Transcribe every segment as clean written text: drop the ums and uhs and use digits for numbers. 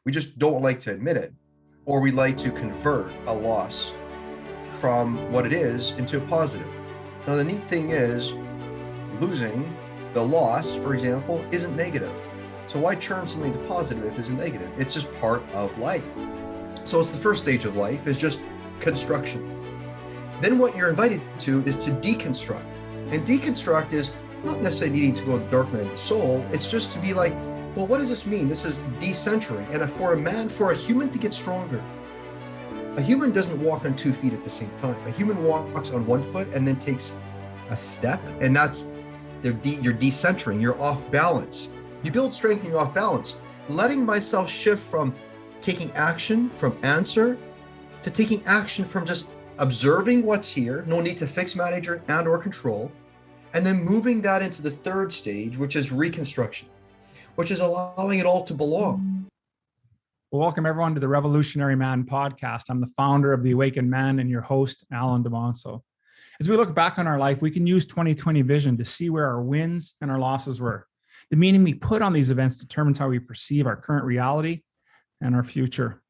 We just don't like to admit it, or we like to convert a loss from what it is into a positive. Now, the neat thing is, losing, the loss, for example, isn't negative. So why turn something to positive if it's negative? It's just part of life. So it's the first stage of life, is just construction. Then what you're invited to is to deconstruct. And deconstruct is not necessarily needing to go to the dark night of the soul. It's just to be like, well, what does this mean? This is decentering. And for a human to get stronger, a human doesn't walk on 2 feet at the same time. A human walks on 1 foot and then takes a step, and that's you're decentering, you're off balance. You build strength and you're off balance. Letting myself shift from taking action, from answer, to taking action from just observing what's here, no need to fix, manage, and or control, and then moving that into the third stage, which is reconstruction, which is allowing it all to belong. Well, welcome everyone to the Revolutionary Man podcast. I'm the founder of The Awakened Man and your host, Alan DeMonso. As we look back on our life, we can use 2020 vision to see where our wins and our losses were. The meaning we put on these events determines how we perceive our current reality and our future.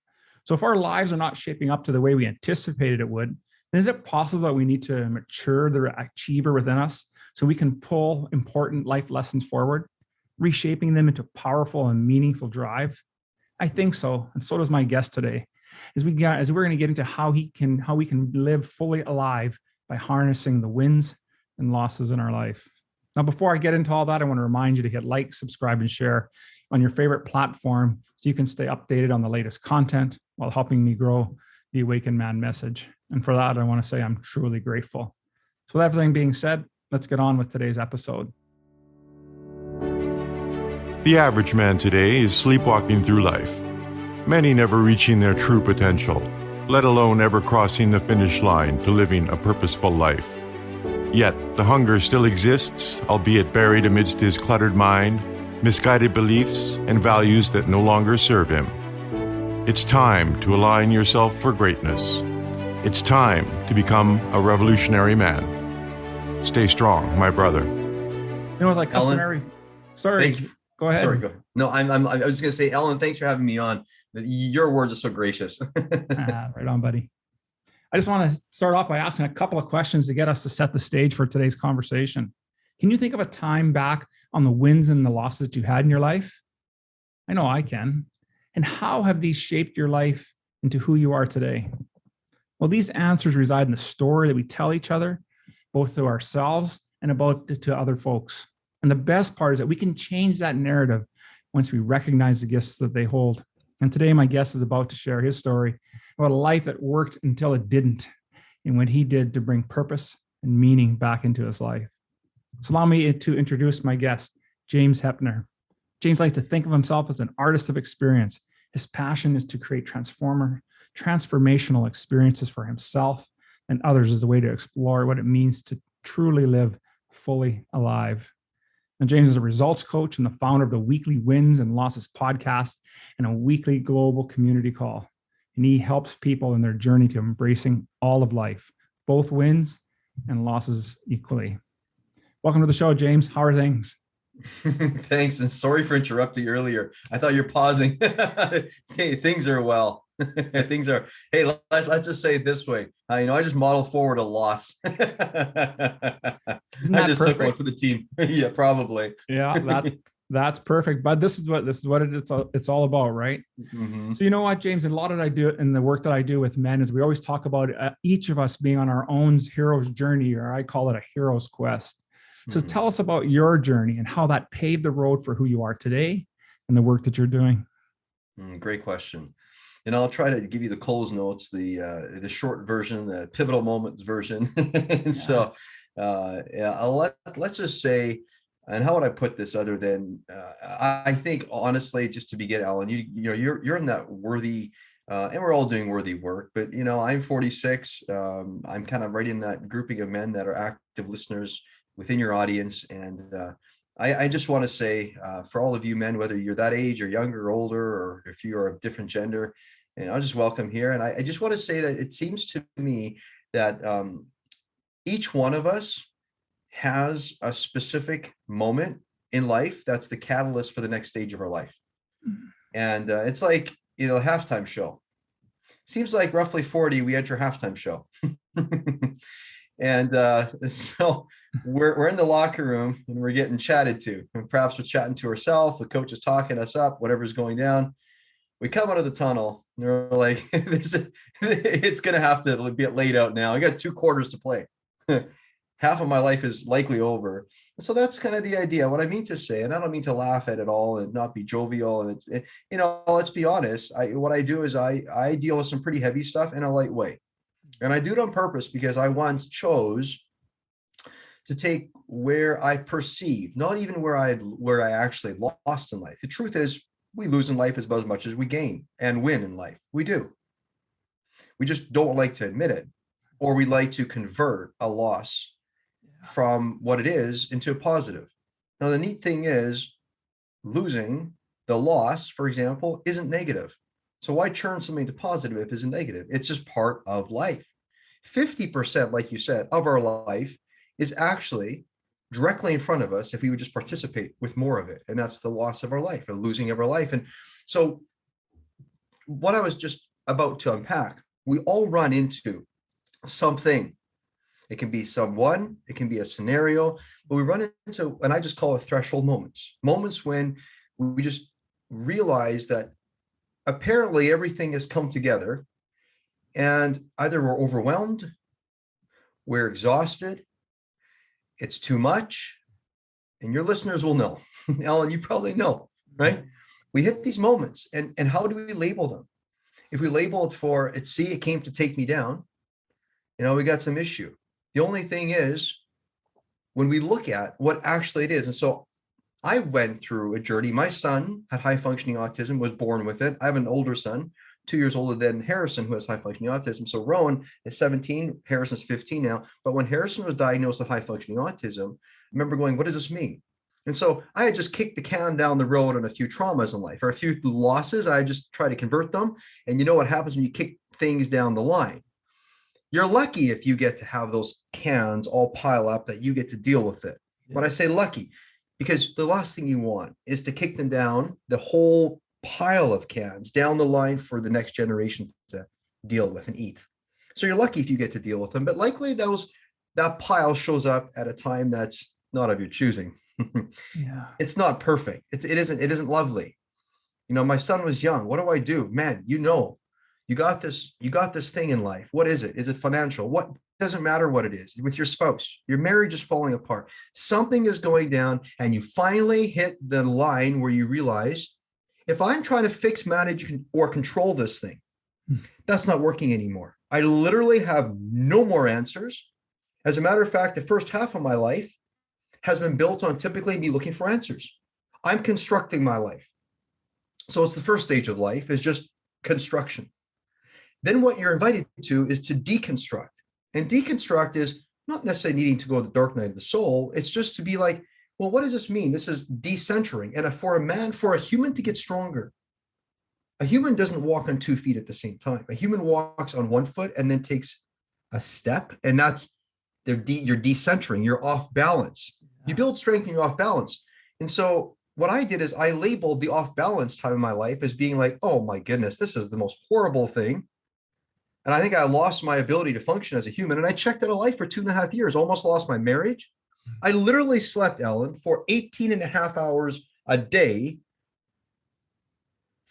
So if our lives are not shaping up to the way we anticipated it would, then is it possible that we need to mature the achiever within us so we can pull important life lessons forward, reshaping them into powerful and meaningful drive? I think so, and so does my guest today, as we're going to get into how we can live fully alive by harnessing the wins and losses in our life. Now, before I get into all that, I want to remind you to hit like, subscribe, and share on your favorite platform so you can stay updated on the latest content while helping me grow the Awakened Man message. And for that, I want to say I'm truly grateful. So with everything being said, let's get on with today's episode. The average man today is sleepwalking through life, many never reaching their true potential, let alone ever crossing the finish line to living a purposeful life. Yet, the hunger still exists, albeit buried amidst his cluttered mind, misguided beliefs, and values that no longer serve him. It's time to align yourself for greatness. It's time to become a revolutionary man. Stay strong, my brother. You know, it's like customary. Sorry, go ahead. Sorry, go ahead. No, I was going to say, Ellen, thanks for having me on. Your words are so gracious. Right on, buddy. I just want to start off by asking a couple of questions to get us to set the stage for today's conversation. Can you think of a time back on the wins and the losses that you had in your life? I know I can. And how have these shaped your life into who you are today? Well, these answers reside in the story that we tell each other, both to ourselves and to other folks. And the best part is that we can change that narrative once we recognize the gifts that they hold. And today, my guest is about to share his story about a life that worked until it didn't, and what he did to bring purpose and meaning back into his life. So allow me to introduce my guest, James Heppner. James likes to think of himself as an artist of experience. His passion is to create transformational experiences for himself and others as a way to explore what it means to truly live fully alive. And James is a results coach and the founder of the weekly Wins and Losses podcast and a weekly global community call. And he helps people in their journey to embracing all of life, both wins and losses equally. Welcome to the show, James. How are things? Thanks, and sorry for interrupting earlier. I thought you're pausing. Hey, things are well. Things are. Hey, let's just say it this way. I just model forward a loss. I just took one for the team. Yeah, probably. Yeah, that's perfect. But this is what it's all about, right? Mm-hmm. So you know what, James, and a lot of what I do in the work that I do with men is we always talk about each of us being on our own hero's journey, or I call it a hero's quest. So tell us about your journey and how that paved the road for who you are today and the work that you're doing. Great question. And I'll try to give you the Coles notes, the short version, the pivotal moments version. And so, let's just say, and how would I put this other than, I think honestly, just to begin, Alan, you're in that worthy, and we're all doing worthy work, but I'm 46. I'm kind of right in that grouping of men that are active listeners within your audience. And I just want to say, for all of you men, whether you're that age or younger or older, or if you are of different gender, and I'll just welcome here. And I just want to say that it seems to me that each one of us has a specific moment in life that's the catalyst for the next stage of our life. And it's like halftime show. Seems like roughly 40, we enter halftime show. And so we're in the locker room and we're getting chatted to. And perhaps we're chatting to ourselves. The coach is talking us up, whatever's going down. We come out of the tunnel and we're like, it's going to have to be laid out now. I got 2 quarters to play. Half of my life is likely over. So that's kind of the idea. What I mean to say, and I don't mean to laugh at it all and not be jovial. And let's be honest. What I do is I deal with some pretty heavy stuff in a light way. And I do it on purpose because I once chose to take where I perceive, not even where I actually lost in life. The truth is, we lose in life as much as we gain and win in life. We do. We just don't like to admit it, or we like to convert a loss from what it is into a positive. Now, the neat thing is, losing the loss, for example, isn't negative. So why turn something to positive if it isn't negative? It's just part of life. 50%, like you said, of our life is actually directly in front of us if we would just participate with more of it. And that's the loss of our life, or losing of our life. And so what I was just about to unpack, we all run into something. It can be someone, it can be a scenario, but we run into, and I just call it threshold moments when we just realize that apparently everything has come together, and either we're overwhelmed, we're exhausted, it's too much. And your listeners will know. Ellen, you probably know, right? We hit these moments, and how do we label them? If we label it for, it came to take me down, we got some issue. The only thing is, when we look at what actually it is, and so I went through a journey. My son had high functioning autism, was born with it. I have an older son, 2 years older than Harrison, who has high functioning autism. So Rowan is 17, Harrison's 15 now. But when Harrison was diagnosed with high functioning autism, I remember going, what does this mean? And so I had just kicked the can down the road on a few traumas in life, or a few losses. I just try to convert them. And you know what happens when you kick things down the line? You're lucky if you get to have those cans all pile up that you get to deal with it. Yeah. When I say lucky, because the last thing you want is to kick them down, the whole pile of cans down the line for the next generation to deal with and eat. So you're lucky if you get to deal with them, but likely that pile shows up at a time that's not of your choosing. Yeah. It's not perfect. It isn't lovely. My son was young. What do I do? Man, you got this thing in life. What is it? Is it financial? What? Doesn't matter what it is. With your spouse, your marriage is falling apart. Something is going down, and you finally hit the line where you realize, if I'm trying to fix, manage, or control this thing, that's not working anymore. I literally have no more answers. As a matter of fact, the first half of my life has been built on typically me looking for answers. I'm constructing my life. So it's the first stage of life, is just construction. Then what you're invited to is to deconstruct. And deconstruct is not necessarily needing to go to the dark night of the soul. It's just to be like, well, what does this mean? This is decentering. And for a human to get stronger, a human doesn't walk on 2 feet at the same time. A human walks on 1 foot and then takes a step. And that's you're decentering, you're off balance. You build strength and you're off balance. And so what I did is I labeled the off balance time of my life as being like, oh my goodness, this is the most horrible thing. And I think I lost my ability to function as a human. And I checked out of life for 2.5 years, almost lost my marriage. I literally slept, Ellen, for 18.5 hours a day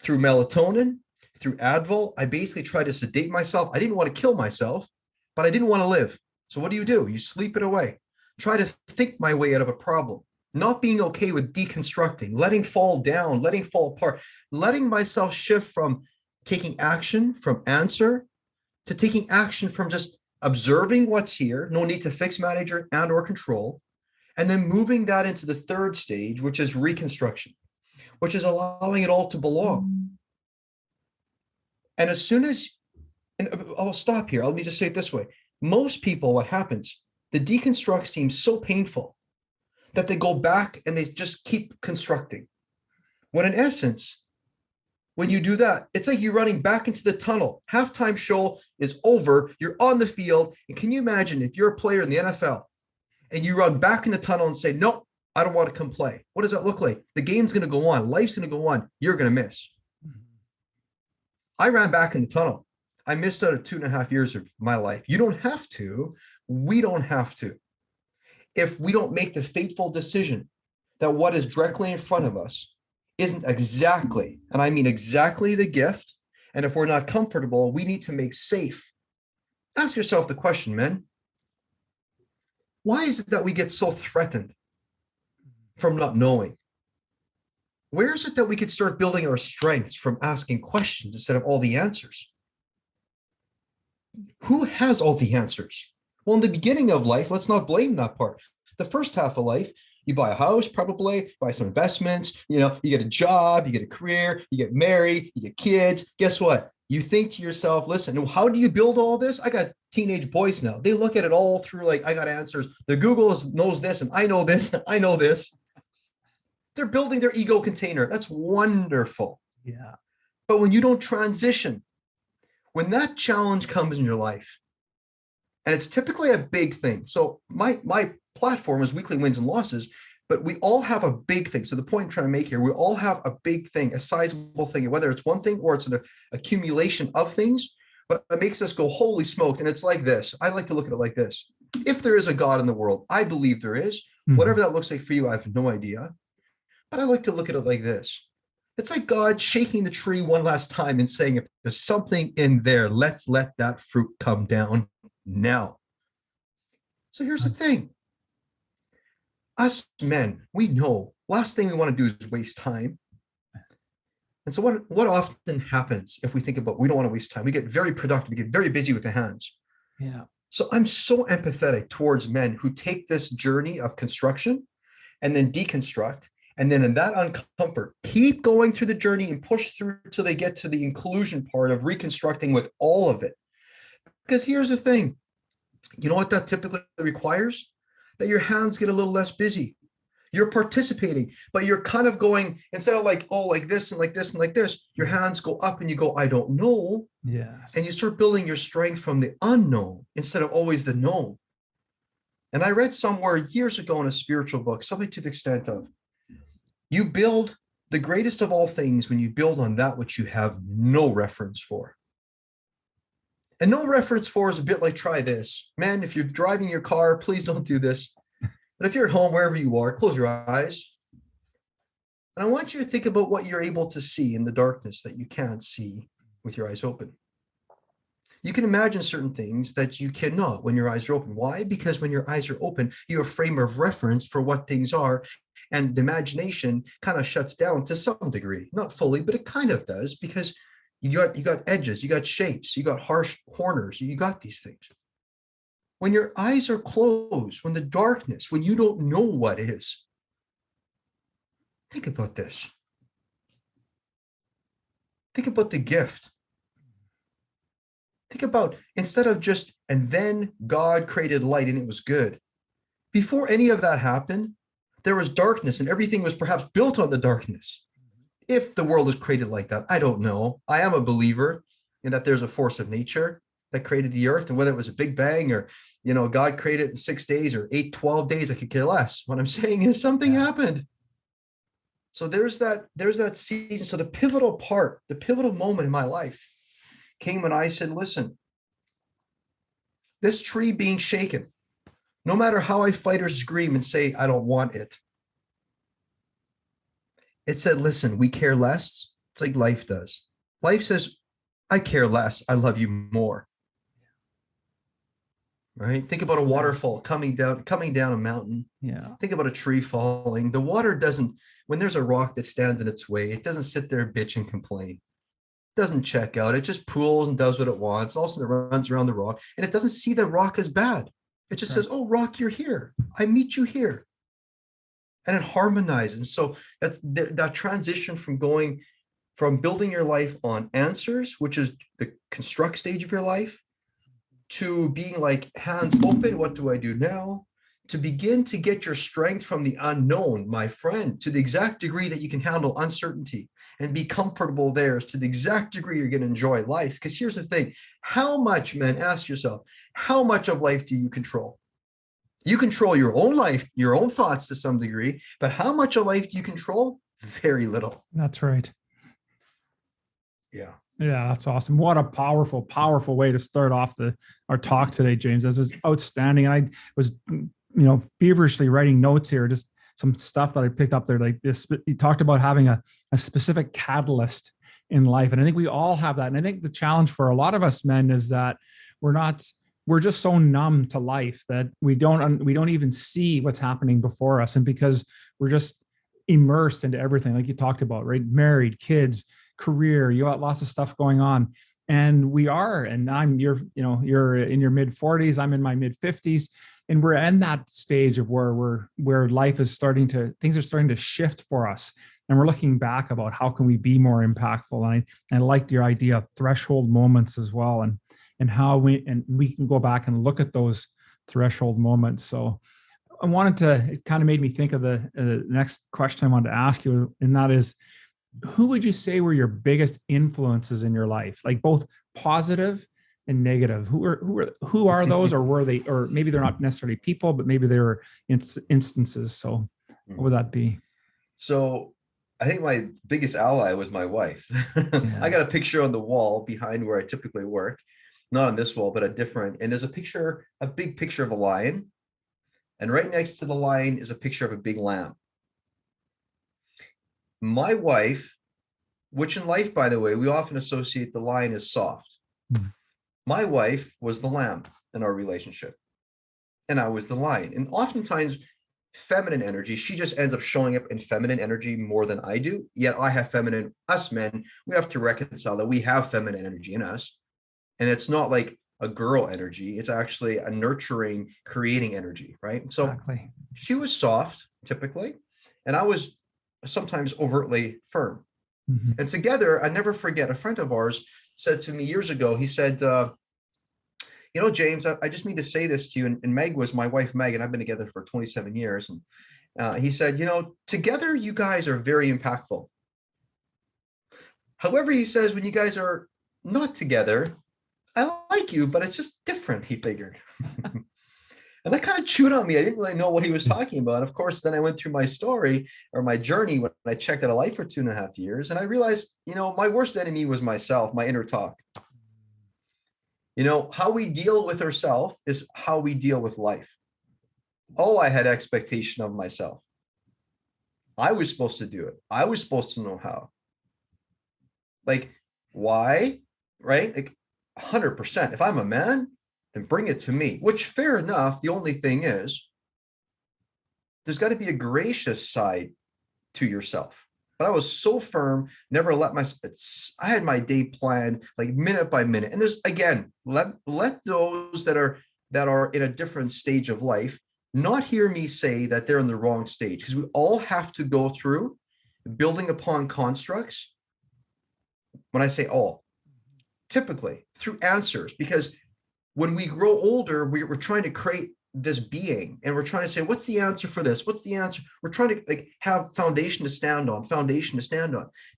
through melatonin, through Advil. I basically tried to sedate myself. I didn't want to kill myself, but I didn't want to live. So what do? You sleep it away. Try to think my way out of a problem. Not being okay with deconstructing, letting fall down, letting fall apart, letting myself shift from taking action, from answer, to taking action from just observing what's here, no need to fix, manage, and or control, and then moving that into the third stage, which is reconstruction, which is allowing it all to belong. And as soon as, and I'll stop here, let me just say it this way. Most people, what happens, the deconstruct seems so painful that they go back and they just keep constructing. When in essence, when you do that, it's like you're running back into the tunnel. Halftime show is over. You're on the field. And can you imagine if you're a player in the NFL and you run back in the tunnel and say, no, I don't want to come play? What does that look like? The game's going to go on. Life's going to go on. You're going to miss. I ran back in the tunnel. I missed out at 2.5 years of my life. You don't have to. We don't have to. If we don't make the fateful decision that what is directly in front of us isn't exactly, and I mean exactly, the gift, and if we're not comfortable, we need to make safe. Ask yourself the question, men. Why is it that we get so threatened from not knowing? Where is it that we could start building our strengths from asking questions instead of all the answers? Who has all the answers? Well, in the beginning of life, let's not blame that part. The first half of life, you buy a house, probably buy some investments, you get a job, you get a career, you get married, you get kids. Guess what? You think to yourself, listen, how do you build all this? I got teenage boys now. They look at it all through like, I got answers. The Google knows this, and I know this, and I know this. They're building their ego container. That's wonderful. Yeah. But when you don't transition, when that challenge comes in your life, and it's typically a big thing. So my platform is weekly wins and losses, but we all have a big thing. So the point I'm trying to make here, we all have a big thing, a sizable thing, whether it's one thing or it's an accumulation of things, but it makes us go, holy smoked. And it's like this. I like to look at it like this. If there is a God in the world, I believe there is. Whatever that looks like for you, I have no idea. But I like to look at it like this. It's like God shaking the tree one last time and saying, if there's something in there, let's let that fruit come down now. So here's the thing. Us men, we know last thing we want to do is waste time. And so what often happens if we think about, we don't want to waste time. We get very productive. We get very busy with the hands. Yeah. So I'm so empathetic towards men who take this journey of construction and then deconstruct. And then in that uncomfort, keep going through the journey and push through till they get to the inclusion part of reconstructing with all of it. Because here's the thing. You know what that typically requires? That your hands get a little less busy. You're participating, but you're kind of going, instead of like, oh, like this and like this and like this, your hands go up and you go, I don't know. Yes. And you start building your strength from the unknown instead of always the known. And I read somewhere years ago in a spiritual book, something to the extent of, you build the greatest of all things when you build on that which you have no reference for. And no reference for is a bit like, try this. Man, if you're driving your car, please don't do this. But if you're at home, wherever you are, close your eyes. And I want you to think about what you're able to see in the darkness that you can't see with your eyes open. You can imagine certain things that you cannot when your eyes are open. Why? Because when your eyes are open, you have a frame of reference for what things are. And the imagination kind of shuts down to some degree, not fully, but it kind of does, because you got edges, you got shapes, you got harsh corners, you got these things. When your eyes are closed, when the darkness, when you don't know what is, think about this. Think about the gift. Think about, instead of just, and then God created light and it was good. Before any of that happened, there was darkness and everything was perhaps built on the darkness. If the world is created like that, I don't know. I am a believer in that there's a force of nature that created the earth, and whether it was a big bang or, God created it in 6 days or 8, 12 days, I could care less. What I'm saying is something happened. So there's that season. So the pivotal part, the pivotal moment in my life came when I said, listen, this tree being shaken, no matter how I fight or scream and say, I don't want it. It said, listen, we care less. It's like life does. Life says, I care less. I love you more. Right? Think about a waterfall coming down a mountain. Yeah. Think about a tree falling. The water doesn't, when there's a rock that stands in its way, it doesn't sit there and bitch and complain. It doesn't check out. It just pools and does what it wants. Also, it runs around the rock, and it doesn't see the rock as bad. It just says, oh, rock, you're here. I meet you here. And it harmonizes. So that transition from building your life on answers, which is the construct stage of your life, to being like hands open, what do I do now? To begin to get your strength from the unknown, my friend, to the exact degree that you can handle uncertainty and be comfortable there, is to the exact degree you're going to enjoy life. Because here's the thing, how much, man, ask yourself, how much of life do you control? You control your own life, your own thoughts to some degree, but how much of life do you control? Very little. That's right. Yeah. Yeah, that's awesome. What a powerful, powerful way to start off our talk today, James. This is outstanding. I was, feverishly writing notes here, just some stuff that I picked up there. Like this, you talked about having a specific catalyst in life. And I think we all have that. And I think the challenge for a lot of us men is that we're just so numb to life that we don't even see what's happening before us. And because we're just immersed into everything, like you talked about, right? Married, kids, career, you got lots of stuff going on. And you're in your mid 40s, I'm in my mid 50s. And we're in that stage of where things are starting to shift for us. And we're looking back about how can we be more impactful. And I liked your idea of threshold moments as well. And how we can go back and look at those threshold moments. So it kind of made me think of the next question I wanted to ask you. And that is, who would you say were your biggest influences in your life? Like both positive and negative. Who are those, or were they, or maybe they're not necessarily people, but maybe they were instances. So what would that be? So I think my biggest ally was my wife. Yeah. I got a picture on the wall behind where I typically work, not on this wall, but a different. And there's a big picture of a lion. And right next to the lion is a picture of a big lamb. My wife, which in life, by the way, we often associate the lion as soft. Mm. My wife was the lamb in our relationship, and I was the lion. And oftentimes, feminine energy, she just ends up showing up in feminine energy more than I do. Yet I have feminine, us men, we have to reconcile that we have feminine energy in us. And it's not like a girl energy. It's actually a nurturing, creating energy, right? So Exactly. She was soft, typically, and I was sometimes overtly firm. Mm-hmm. And together, I never forget, a friend of ours said to me years ago, he said, James, I just need to say this to you. And Meg was my wife, Meg, and I've been together for 27 years. And he said, together, you guys are very impactful. However, he says, when you guys are not together, I like you, but it's just different, he figured. And that kind of chewed on me. I didn't really know what he was talking about. Of course, then I went through my story or my journey when I checked out of life for 2.5 years. And I realized, my worst enemy was myself, my inner talk. How we deal with ourselves is how we deal with life. Oh, I had expectation of myself. I was supposed to do it. I was supposed to know how. Like, why? Right? Like 100%. If I'm a man, then bring it to me, which fair enough. The only thing is, there's got to be a gracious side to yourself. But I was so firm, never let I had my day planned like minute by minute. And there's, again, let those that are in a different stage of life not hear me say that they're in the wrong stage, because we all have to go through building upon constructs. When I say all, typically through answers, because when we grow older, we're trying to create this being, and we're trying to say, what's the answer for this? What's the answer? We're trying to have foundation to stand on.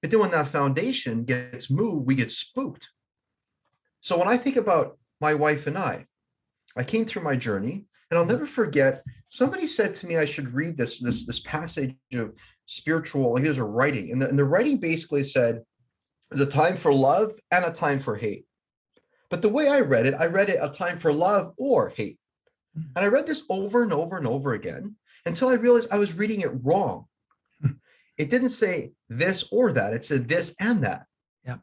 But then when that foundation gets moved, we get spooked. So when I think about my wife and I came through my journey, and I'll never forget, somebody said to me I should read this passage of spiritual, like there's a writing, and the writing basically said, there's a time for love and a time for hate. But the way I read it a time for love or hate. And I read this over and over and over again until I realized I was reading it wrong. It didn't say this or that. It said this and that. Yeah.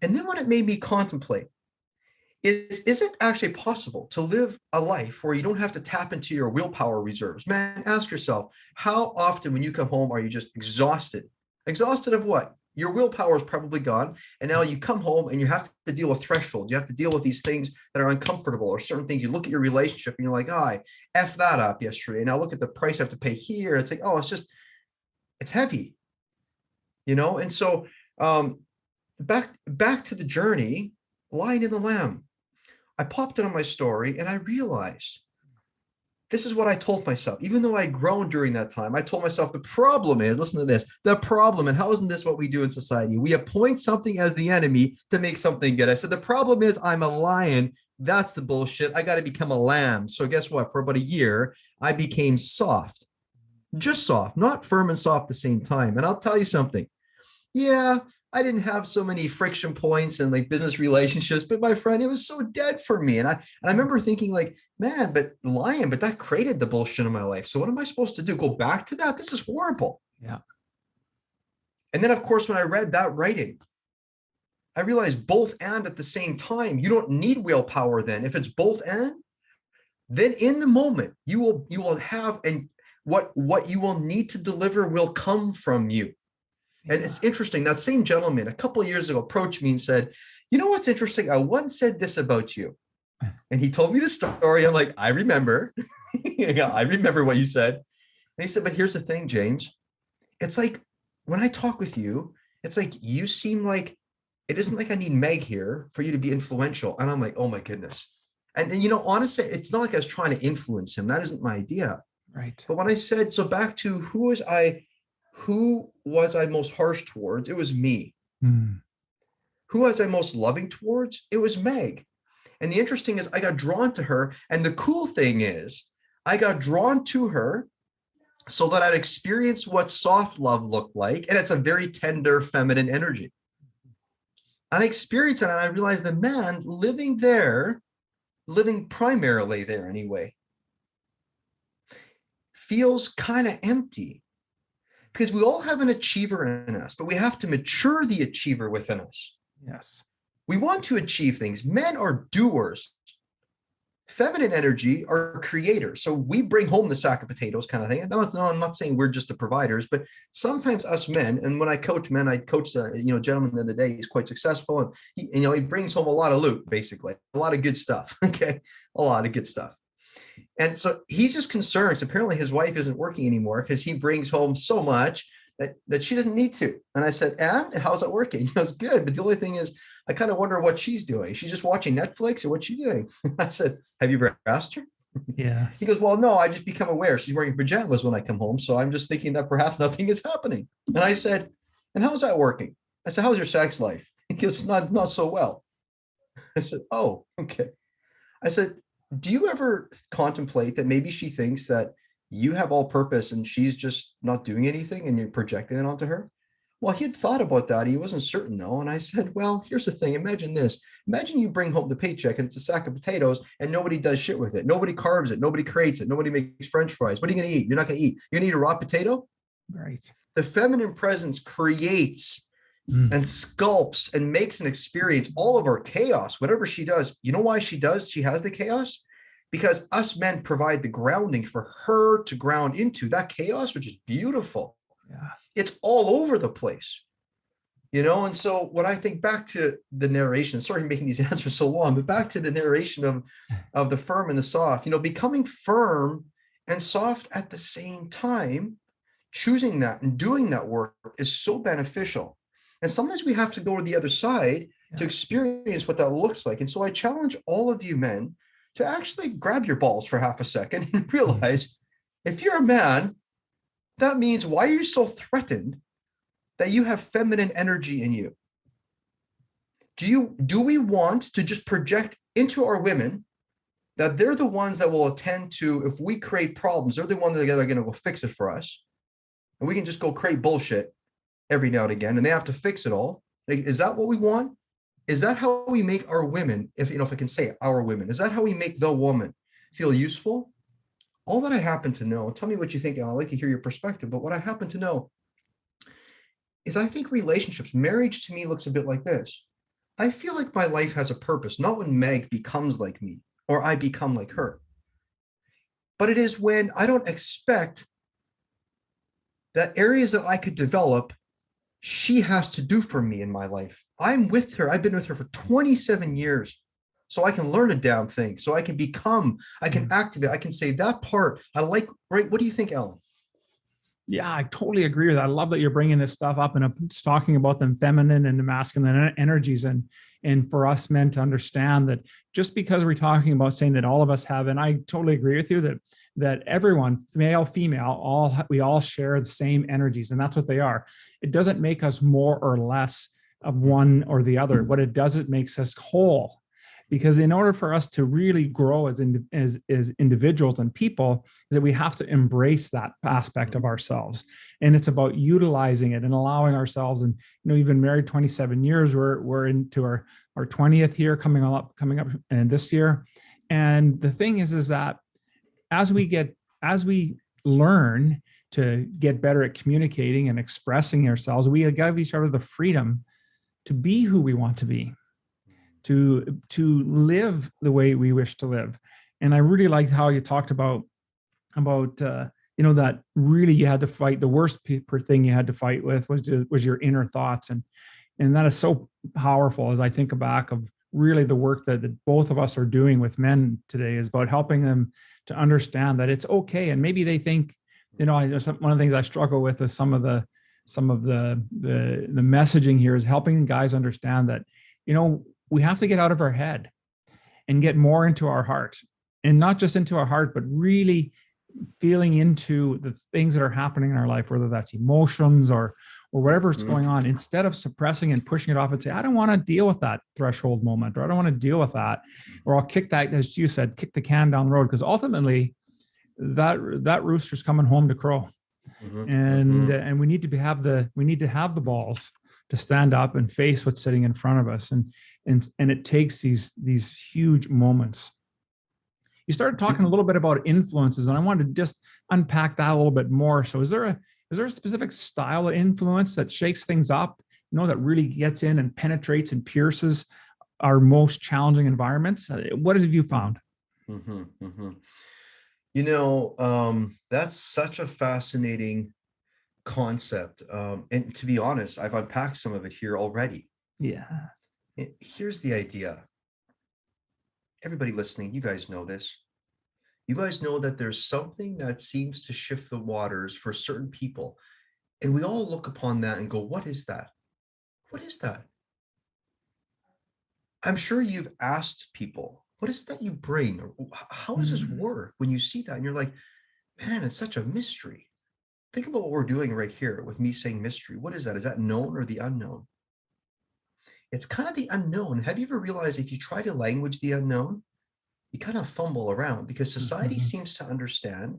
And then what it made me contemplate is it actually possible to live a life where you don't have to tap into your willpower reserves? Man, ask yourself, how often when you come home are you just exhausted? Exhausted of what? Your willpower is probably gone. And now you come home and you have to deal with thresholds. You have to deal with these things that are uncomfortable, or certain things. You look at your relationship and you're like, I F that up yesterday. And now look at the price I have to pay here. It's like, it's heavy, And so back to the journey, Lion and the Lamb. I popped it on my story and I realized this is what I told myself. Even though I'd grown during that time, I told myself, the problem is, listen to this, the problem, and how isn't this what we do in society? We appoint something as the enemy to make something good. I said, the problem is I'm a lion. That's the bullshit. I got to become a lamb. So guess what? For about a year, I became soft, just soft, not firm and soft at the same time. And I'll tell you something. Yeah, I didn't have so many friction points and like business relationships, but my friend, it was so dead for me. And I remember thinking like, man, but lying, but that created the bullshit in my life. So what am I supposed to do? Go back to that? This is horrible. Yeah. And then of course, when I read that writing, I realized both and at the same time. You don't need willpower then. If it's both and, then in the moment you will have, and what you will need to deliver will come from you. And it's interesting, that same gentleman a couple of years ago approached me and said, you know what's interesting? I once said this about you. And he told me the story. I'm like, I remember. Yeah, I remember what you said. And he said, but here's the thing, James. It's like when I talk with you, it's like you seem like, it isn't like I need Meg here for you to be influential. And I'm like, oh my goodness. And honestly, it's not like I was trying to influence him. That isn't my idea. Right. But when I said, so back to who was I most harsh towards? It was me. Who was I most loving towards? It was Meg. And the interesting is I got drawn to her. And the cool thing is I got drawn to her so that I'd experience what soft love looked like. And it's a very tender, feminine energy. And I experienced it, and I realized the man living primarily there anyway, feels kind of empty. Because we all have an achiever in us, but we have to mature the achiever within us. Yes. We want to achieve things. Men are doers. Feminine energy are creators. So we bring home the sack of potatoes kind of thing. No, I'm not saying we're just the providers, but sometimes us men, and when I coach men, I coached a gentleman the other day. He's quite successful, and he brings home a lot of loot, basically, a lot of good stuff. Okay, a lot of good stuff. And so he's just concerned. So apparently his wife isn't working anymore because he brings home so much that she doesn't need to. And I said, and how's that working? He goes, good. But the only thing is, I kind of wonder what she's doing. She's just watching Netflix, or what's she doing? I said, have you ever asked her? Yes. He goes, well, no, I just become aware. She's wearing pajamas when I come home. So I'm just thinking that perhaps nothing is happening. And I said, and how's that working? I said, how's your sex life? He goes, not so well. I said, oh, okay. I said, do you ever contemplate that maybe she thinks that you have all purpose and she's just not doing anything and you're projecting it onto her? Well, he had thought about that. He wasn't certain though. And I said, well, here's the thing. Imagine this. Imagine you bring home the paycheck and it's a sack of potatoes and nobody does shit with it. Nobody carves it. Nobody creates it. Nobody makes French fries. What are you going to eat? You're not going to eat. You're going to eat a raw potato? Right. The feminine presence creates and sculpts and makes an experience all of our chaos, whatever she does. You know why she has the chaos? Because us men provide the grounding for her to ground into that chaos, which is beautiful. Yeah. It's all over the place, and so when I think back to the narration, sorry for making these answers so long, but back to the narration of the firm and the soft, becoming firm and soft at the same time, choosing that and doing that work is so beneficial. And sometimes we have to go to the other side to experience what that looks like. And so I challenge all of you men to actually grab your balls for half a second and realize if you're a man, that means why are you so threatened that you have feminine energy in you? Do we want to just project into our women that they're the ones that will attend to, if we create problems, they're the ones that are going to go fix it for us. And we can just go create bullshit every now and again, and they have to fix it all. Like, is that what we want? Is that how we make our women, if I can say our women, is that how we make the woman feel useful? All that I happen to know, tell me what you think, I'd like to hear your perspective, but what I happen to know is I think relationships, marriage to me looks a bit like this. I feel like my life has a purpose, not when Meg becomes like me or I become like her, but it is when I don't expect that areas that I could develop, she has to do for me in my life. I'm with her. I've been with her for 27 years. So I can learn a damn thing. So I can become, I can activate, I can say that part. I like, right? What do you think, Ellen? Yeah, I totally agree with that. I love that you're bringing this stuff up and it's talking about the feminine and the masculine energies. And for us men to understand that just because we're talking about saying that all of us have, and I totally agree with you that everyone, male, female, we all share the same energies, and that's what they are. It doesn't make us more or less of one or the other. What it does, it makes us whole. because in order for us to really grow as individuals and people, is that we have to embrace that aspect of ourselves. And it's about utilizing it and allowing ourselves. And you've been married 27 years. We're into our 20th year coming up and this year. And the thing is that as we learn to get better at communicating and expressing ourselves, we give each other the freedom to be who we want to be, to live the way we wish to live. And I really liked how you talked about that really you had to fight. The worst thing you had to fight with was your inner thoughts. And that is so powerful as I think back of really the work that both of us are doing with men today is about helping them to understand that it's okay. And maybe they think, one of the things I struggle with is some of the messaging here is helping guys understand that, we have to get out of our head and get more into our heart, and not just into our heart, but really feeling into the things that are happening in our life, whether that's emotions or whatever's going on, instead of suppressing and pushing it off and say, I don't want to deal with that threshold moment, or I don't want to deal with that, or I'll kick that, as you said, kick the can down the road. Because ultimately that rooster's coming home to crow. And we need to have the balls to stand up and face what's sitting in front of us. And it takes these huge moments. You started talking a little bit about influences, and I wanted to just unpack that a little bit more. So is there a specific style of influence that shakes things up, that really gets in and penetrates and pierces our most challenging environments? What have you found? That's such a fascinating concept. And to be honest, I've unpacked some of it here already. Yeah. Here's the idea. Everybody listening, you guys know this. You guys know that there's something that seems to shift the waters for certain people. And we all look upon that and go, what is that? What is that? I'm sure you've asked people, what is it that you bring? Or how does this work? When you see that and you're like, man, it's such a mystery. Think about what we're doing right here with me saying mystery. What is that? Is that known or the unknown? It's kind of the unknown. Have you ever realized if you try to language the unknown, you kind of fumble around, because society seems to understand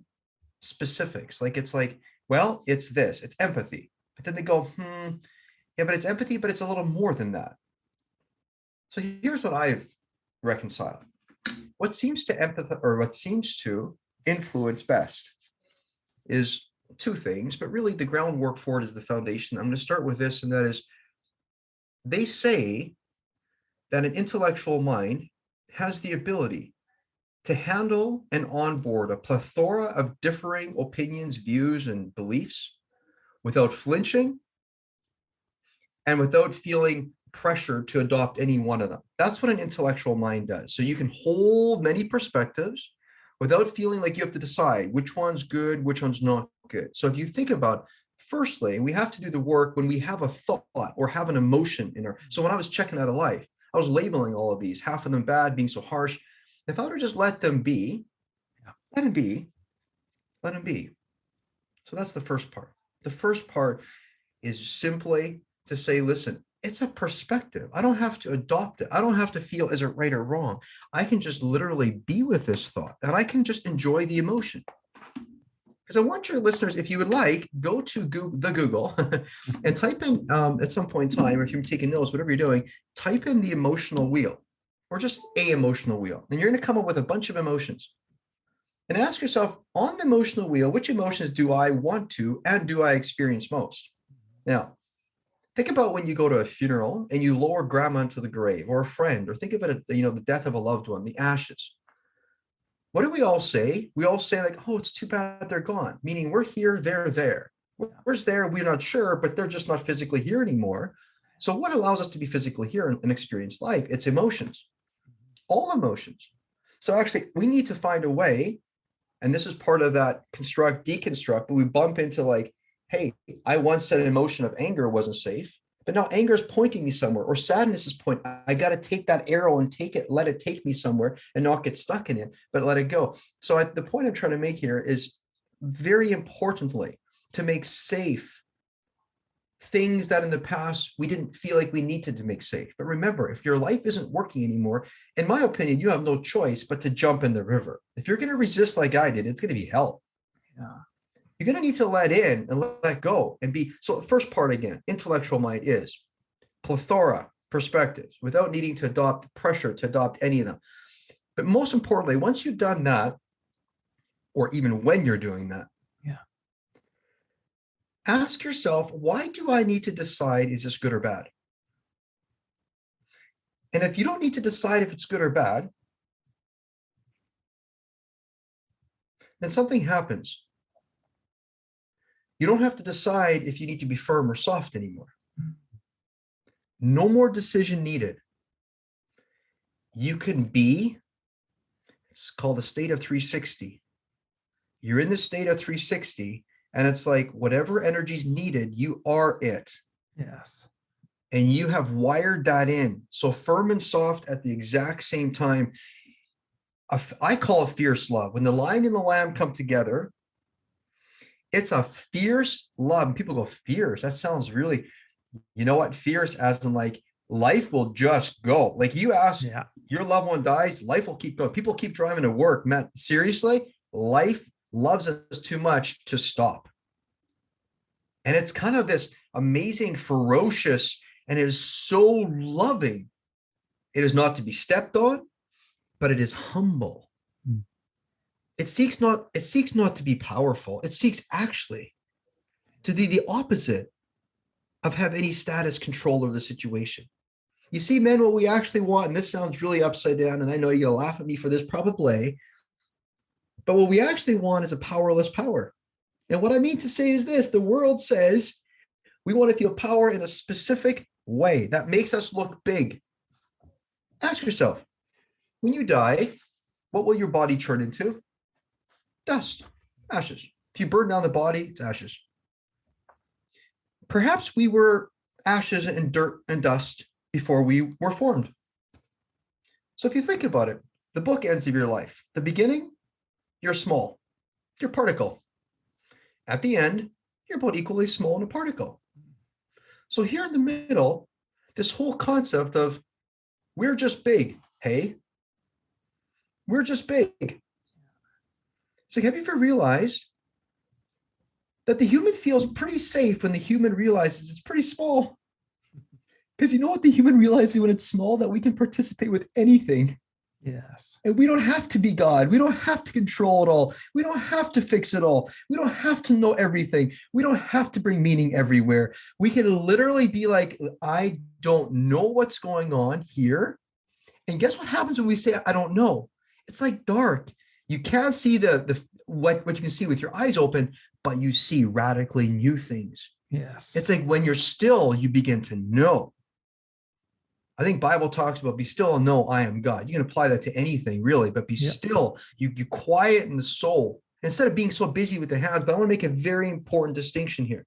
specifics. It's like, well, it's this, it's empathy. But then they go, yeah, but it's empathy, but it's a little more than that. So here's what I've reconciled. What seems to influence best is two things, but really the groundwork for it is the foundation. I'm going to start with this, and that is, they say that an intellectual mind has the ability to handle and onboard a plethora of differing opinions, views, and beliefs without flinching and without feeling pressure to adopt any one of them. That's what an intellectual mind does. So you can hold many perspectives without feeling like you have to decide which one's good, which one's not good. So if you think about, firstly, we have to do the work when we have a thought or have an emotion in our. So when I was checking out of life, I was labeling all of these, half of them bad, being so harsh. If I were to just let them be, let them be. So that's the first part. The first part is simply to say, listen, it's a perspective. I don't have to adopt it. I don't have to feel, is it right or wrong? I can just literally be with this thought, and I can just enjoy the emotion. Because I want your listeners, if you would like, go to Google and type in at some point in time, or if you're taking notes, whatever you're doing, type in the emotional wheel, or just a emotional wheel. And you're going to come up with a bunch of emotions. And ask yourself, on the emotional wheel, which emotions do I want to and do I experience most? Now, think about when you go to a funeral and you lower grandma into the grave, or a friend, or think of it, the death of a loved one, the ashes. What do we all say? We all say like, oh, it's too bad they're gone. Meaning we're here, they're there. Where's there? We're not sure, but they're just not physically here anymore. So what allows us to be physically here and experience life? It's emotions, all emotions. So actually we need to find a way, and this is part of that construct, deconstruct, but we bump into like, hey, I once said an emotion of anger wasn't safe, but now anger is pointing me somewhere, or sadness is pointing. I got to take that arrow and let it take me somewhere and not get stuck in it, but let it go. So the point I'm trying to make here is, very importantly, to make safe things that in the past we didn't feel like we needed to make safe. But remember, if your life isn't working anymore, in my opinion, you have no choice but to jump in the river. If you're going to resist like I did, it's going to be hell. Yeah. You're going to need to let in and let go and be. So the first part, again, intellectual mind is plethora perspectives without needing to adopt pressure to adopt any of them. But most importantly, once you've done that, or even when you're doing that, ask yourself, why do I need to decide, is this good or bad? And if you don't need to decide if it's good or bad, then something happens. You don't have to decide if you need to be firm or soft anymore. No more decision needed. You can be, it's called a state of 360. You're in the state of 360, and it's like whatever energy is needed, you are it. Yes. And you have wired that in. So firm and soft at the exact same time. I call it fierce love. When the lion and the lamb come together, it's a fierce love. And people go, fierce? That sounds really, you know what? Fierce as in like life will just go. Like you ask, your loved one dies, life will keep going. People keep driving to work. Man, seriously, life loves us too much to stop. And it's kind of this amazing, ferocious, and it is so loving. It is not to be stepped on, but it is humble. It seeks not to be powerful. It seeks actually to be the opposite of have any status control over the situation. You see, men, what we actually want, and this sounds really upside down, and I know you're going to laugh at me for this probably, but what we actually want is a powerless power. And what I mean to say is this: the world says we want to feel power in a specific way that makes us look big. Ask yourself, when you die, what will your body turn into? Dust, ashes. If you burn down the body, it's ashes. Perhaps we were ashes and dirt and dust before we were formed. So if you think about it, the bookends of your life, the beginning, you're small, you're a particle. At the end, you're about equally small in a particle. So here in the middle, this whole concept of we're just big. Hey, we're just big. It's like, have you ever realized that the human feels pretty safe when the human realizes it's pretty small? Because you know what the human realizes when it's small? That we can participate with anything. Yes. And we don't have to be God. We don't have to control it all. We don't have to fix it all. We don't have to know everything. We don't have to bring meaning everywhere. We can literally be like, I don't know what's going on here. And guess what happens when we say, I don't know? It's like dark. You can't see what you can see with your eyes open, but you see radically new things. Yes. It's like when you're still, you begin to know. I think Bible talks about be still and know I am God. You can apply that to anything really, but be still. You quiet in the soul instead of being so busy with the hands. But I want to make a very important distinction here.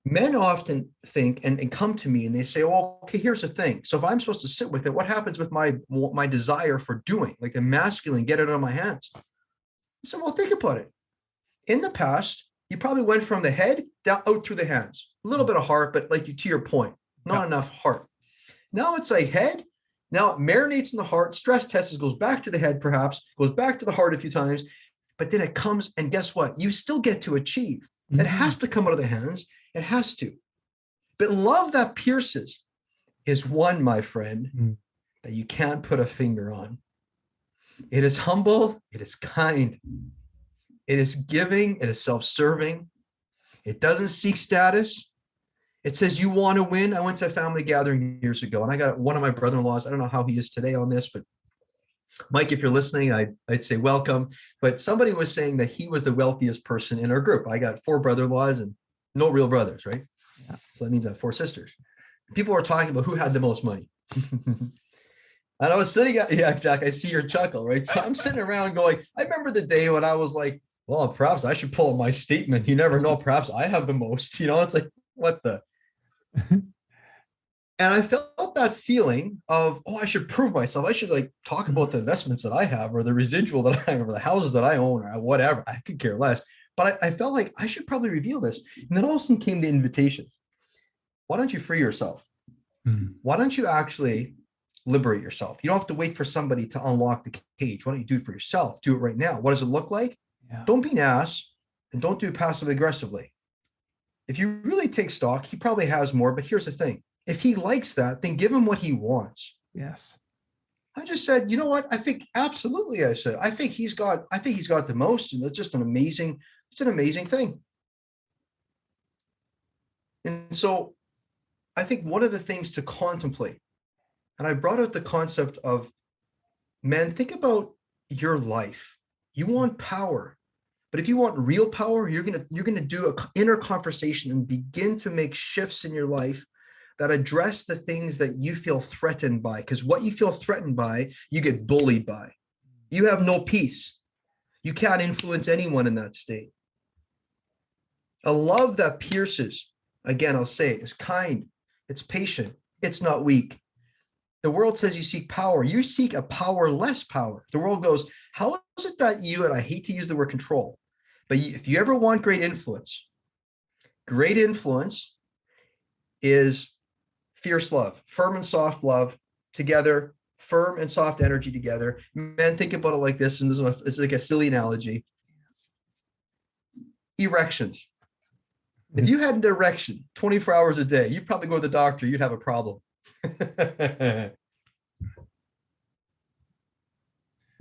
Men often think and come to me and they say, oh, okay, here's the thing. So if I'm supposed to sit with it, what happens with my desire for doing, like the masculine, get it out of my hands? I said, well, think about it. In the past, you probably went from the head down out through the hands. A little bit of heart, but like to your point, not enough heart. Now it's like head. Now it marinates in the heart, stress tests, goes back to the head, perhaps, goes back to the heart a few times, but then it comes, and guess what? You still get to achieve. It has to come out of the hands. It has to. But love that pierces is one, my friend, that you can't put a finger on. It is humble. It is kind. It is giving. It is self-serving. It doesn't seek status. It says you want to win. I went to a family gathering years ago, and I got one of my brother-in-laws. I don't know how he is today on this, but Mike, if you're listening, I'd say welcome. But somebody was saying that he was the wealthiest person in our group. I got 4 brother-in-laws and no real brothers, right? Yeah. So that means I have 4 sisters. People were talking about who had the most money. And I was sitting at, yeah, exactly. I see your chuckle, right? So I'm sitting around going, I remember the day when I was like, well, perhaps I should pull up my statement. You never know. Perhaps I have the most, it's like, what the? And I felt that feeling of, I should prove myself. I should like talk about the investments that I have or the residual that I have or the houses that I own or whatever. I could care less. But I felt like I should probably reveal this. And then all of a sudden came the invitation. why don't you free yourself? Mm. Why don't you actually liberate yourself? You don't have to wait for somebody to unlock the cage. Why don't you do it for yourself? Do it right now. What does it look like? Yeah. Don't be an ass, and don't do it passively aggressively. If you really take stock, he probably has more, but here's the thing. If he likes that, then give him what he wants. Yes. I just said, you know what? I think absolutely. I think he's got the most, and it's just an amazing thing. And so I think one of the things to contemplate, and I brought out the concept of, men, think about your life. You want power, but if you want real power, you're gonna do an inner conversation and begin to make shifts in your life that address the things that you feel threatened by. Because what you feel threatened by, you get bullied by. You have no peace. You can't influence anyone in that state. A love that pierces, again, I'll say it, is kind, it's patient, it's not weak. The world says you seek power. You seek a powerless power. The world goes, how is it that you, and I hate to use the word control, but if you ever want great influence is fierce love, firm and soft love together, firm and soft energy together. Men, think about it like this, and it's like a silly analogy. Erections. If you had an erection 24 hours a day, you'd probably go to the doctor, you'd have a problem.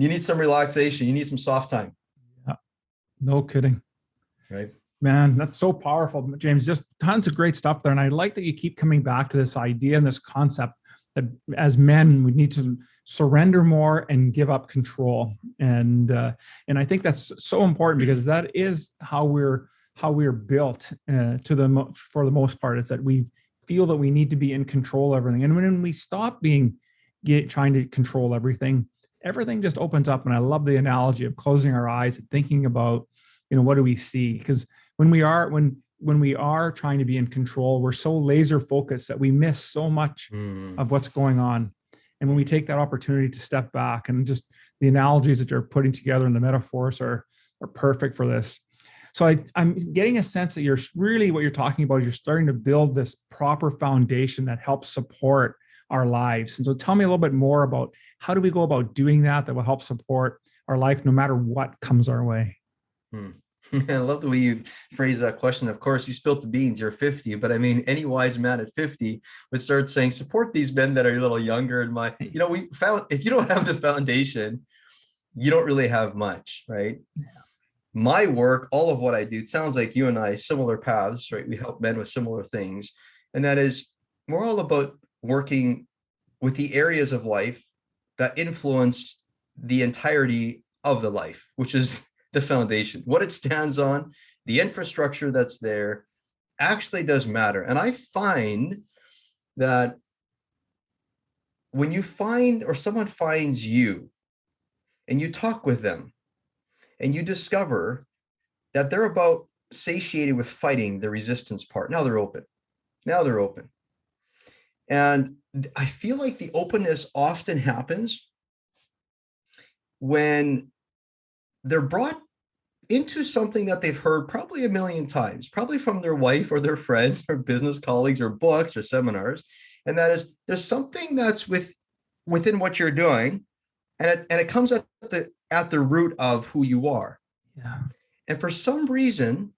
You need some relaxation. You need some soft time. Yeah, no kidding. Right. Man, that's so powerful, James. Just tons of great stuff there. And I like that you keep coming back to this idea and this concept that as men, we need to surrender more and give up control. And I think that's so important, because that is how we're built for the most part. It's that we feel that we need to be in control of everything. And when we stop trying to control everything just opens up. And I love the analogy of closing our eyes and thinking about, what do we see? Because when we are trying to be in control, we're so laser focused that we miss so much of what's going on. And when we take that opportunity to step back, and just the analogies that you're putting together and the metaphors are perfect for this. So I'm getting a sense that you're really, what you're talking about is you're starting to build this proper foundation that helps support our lives. And so tell me a little bit more about, how do we go about doing that will help support our life no matter what comes our way? I love the way you phrase that question. Of course, you spilt the beans, you're 50, but I mean, any wise man at 50 would start saying, support these men that are a little younger. And we found, if you don't have the foundation, you don't really have much, right? Yeah. My work, all of what I do, it sounds like you and I, similar paths, right? We help men with similar things. And that is, we're all about working with the areas of life that influence the entirety of the life, which is the foundation. What it stands on, the infrastructure that's there, actually does matter. And I find that when you find, or someone finds you, and you talk with them, and you discover that they're about satiated with fighting the resistance part. Now they're open. And I feel like the openness often happens when they're brought into something that they've heard probably a million times, probably from their wife or their friends or business colleagues or books or seminars. And that is, there's something that's within what you're doing, and it comes at the root of who you are. Yeah. And for some reason,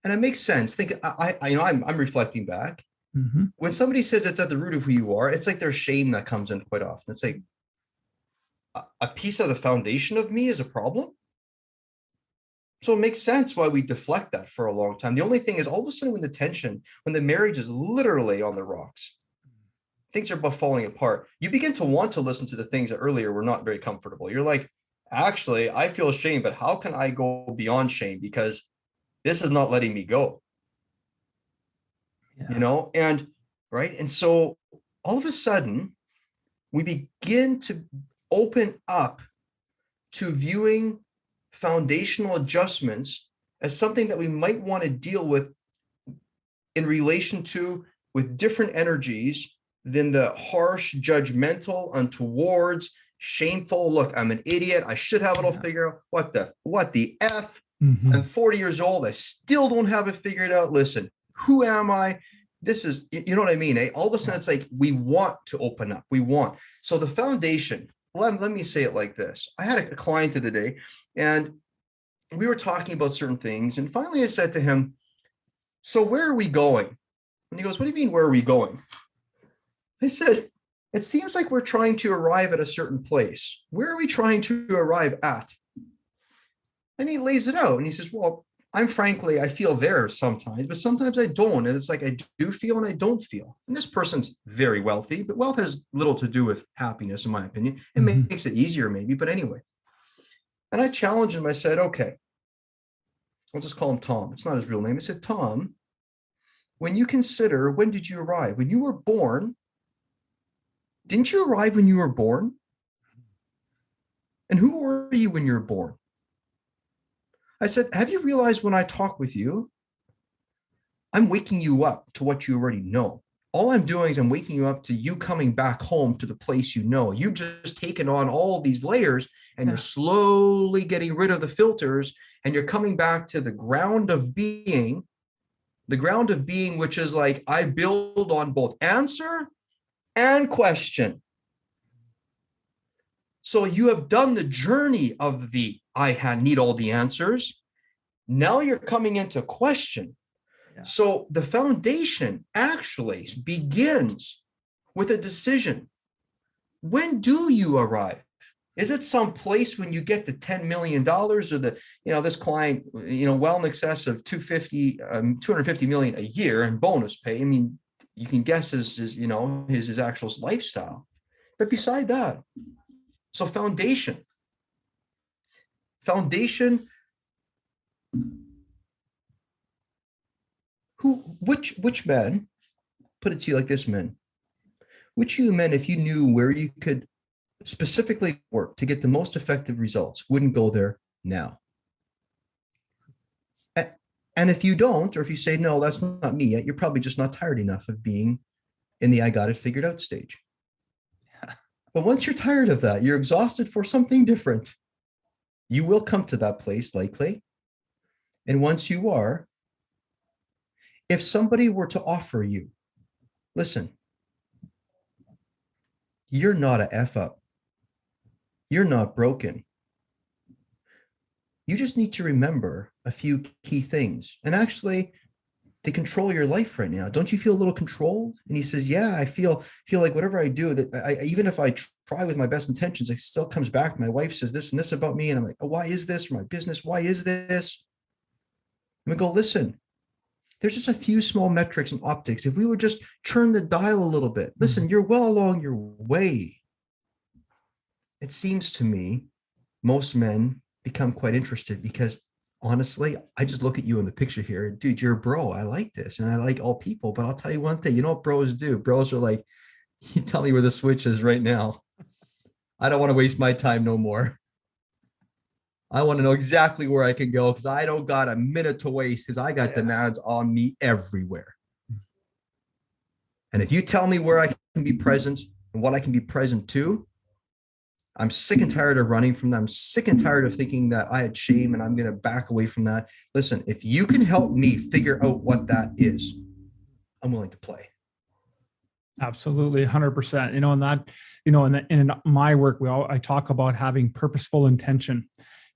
and it makes sense. I'm reflecting back. Mm-hmm. When somebody says it's at the root of who you are, it's like there's shame that comes in quite often. It's like a piece of the foundation of me is a problem. So it makes sense why we deflect that for a long time. The only thing is, all of a sudden, when the marriage is literally on the rocks, things are about falling apart, you begin to want to listen to the things that earlier were not very comfortable. You're like, actually, I feel shame, but how can I go beyond shame? Because this is not letting me go. Yeah. And right. And so all of a sudden, we begin to open up to viewing foundational adjustments as something that we might want to deal with in relation to with different energies than the harsh, judgmental, untowards, shameful, look, I'm an idiot, I should have it all figured out. What the F? Mm-hmm. I'm 40 years old, I still don't have it figured out. Listen, who am I? this is, you know what I mean? Eh? All of a sudden, it's like we want to open up. We want. So the foundation, let me say it like this. I had a client the other day, and we were talking about certain things. And finally, I said to him, so where are we going? And he goes, what do you mean, where are we going? I said, it seems like we're trying to arrive at a certain place. Where are we trying to arrive at? And he lays it out. And he says, well, I feel there sometimes, but sometimes I don't. And it's like I do feel and I don't feel. And this person's very wealthy, but wealth has little to do with happiness, in my opinion. It makes it easier, maybe, but anyway. And I challenged him. I said, okay, I'll just call him Tom. It's not his real name. I said, Tom, when you consider, when did you arrive? When you were born, didn't you arrive when you were born? And who were you when you were born? I said, have you realized when I talk with you, I'm waking you up to what you already know. All I'm doing is I'm waking you up to you coming back home to the place you know. You've just taken on all these layers and you're slowly getting rid of the filters and you're coming back to the ground of being, which is like, I build on both answer and question. So you have done the journey of the need all the answers. Now you're coming into question. Yeah. So the foundation actually begins with a decision. When do you arrive? Is it some place when you get the $10 million or this client, well in excess of 250 million a year in bonus pay? I mean, you can guess his actual lifestyle. But beside that, so foundation, which men, put it to you like this, men, which you men, if you knew where you could specifically work to get the most effective results, wouldn't go there now? And if you don't, or if you say, no, that's not me yet, you're probably just not tired enough of being in the I got it figured out stage. But once you're tired of that, you're exhausted for something different, you will come to that place likely. And once you are, if somebody were to offer you, listen, you're not a F up. You're not broken. You just need to remember a few key things. And actually, they control your life right now. Don't you feel a little controlled? And he says, yeah, I feel like whatever I do, that even if I try with my best intentions, it still comes back. My wife says this and this about me. And I'm like, oh, why is this? For my business, why is this? And we go, listen, there's just a few small metrics and optics. If we would just turn the dial a little bit, listen, you're well along your way. It seems to me most men become quite interested because honestly, I just look at you in the picture here. Dude, you're a bro. I like this. And I like all people. But I'll tell you one thing. You know what bros do? Bros are like, you tell me where the switch is right now. I don't want to waste my time no more. I want to know exactly where I can go because I don't got a minute to waste because I got demands on me everywhere. And if you tell me where I can be present and what I can be present to, I'm sick and tired of running from them. I'm sick and tired of thinking that I had shame and I'm going to back away from that. Listen, if you can help me figure out what that is, I'm willing to play. Absolutely. 100%. And that, in my work, I talk about having purposeful intention,